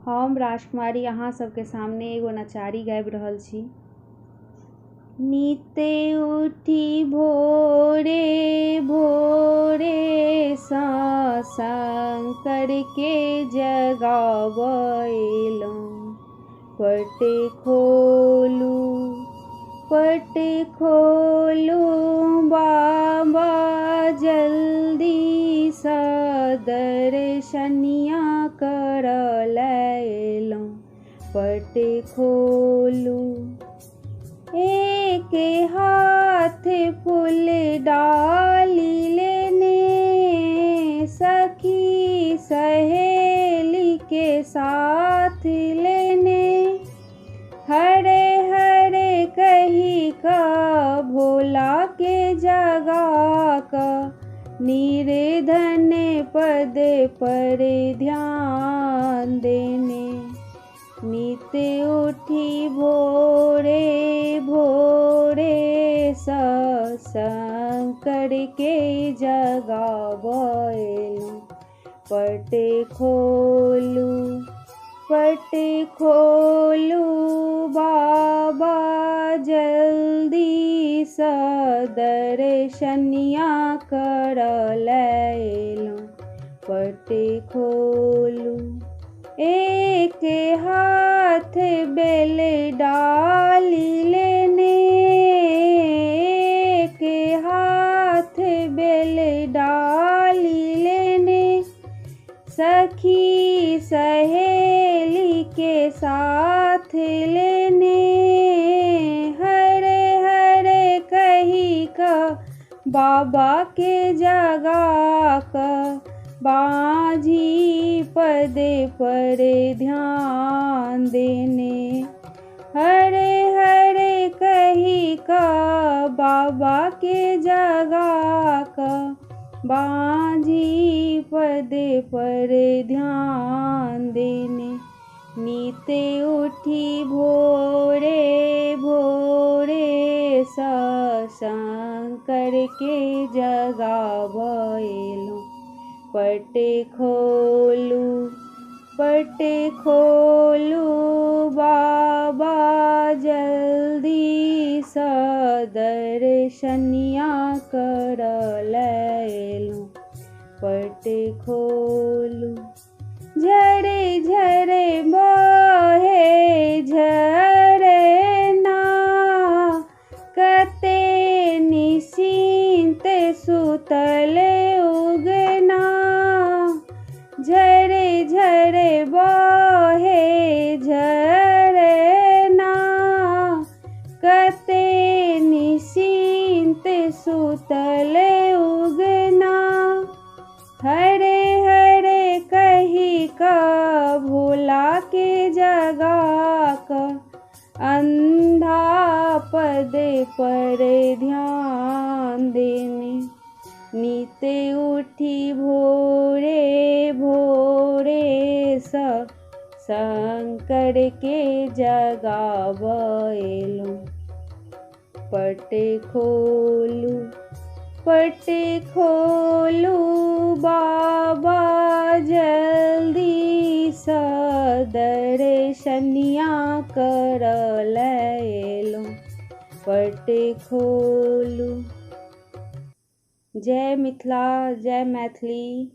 हम राजकुमारी अहाँ सबके सामने एगो नचारी गाबि रहल छी। निते उठी भोरे भोरे सा शंकर के जगावैलहुँ। पट खोलू बाबा जल्दी सा दर्शनिया करऽ अयलहुँ। पट खोलू एक हाथ फूल डाली लेने सखी सहेली के साथ लेने। हरे हरे कही का भोला के जगा का निर्धन पद पर ध्यान देने। नित उठी भोरे भोरे सा शंकर के जगावैलहुँ। पट खोलू बाबा जल्दी सा दर्शनिया करऽ अयलहुँ। पट खोलू एक हाथ बेल डाली लेने एक हाथ बेल डाली लेने सखी सहेली के साथ लेने। हरे हरे कही का बाबा के जगा का बाँझी पद पर ध्यान देने। हरे हरे कही का बाबा के जगा का बाँझी पद पर ध्यान देने। नित उठी भोरे भोरे सा शंकर के जगावैलहुँ। पट खोलू बाबा जल्दी सा दर्शनिया करऽ अयलहुँ। पट खोलू झरे झरे बहे झरना कते निश्चिंत सुतल उगना। झरे झरे बहे झरना कते निश्चिंत सुतल उगना। हरे हरे कही का भोला के जगा का अंधा पद पर ध्यान देने। नित उठी भोरे भोरे सा शंकर के जगावैलहुँ। पट खोलू बाबा जल्दी सा दर्शनिया करऽ अयलहुँ। पट खोलू। जय मिथिला, जय मैथिली।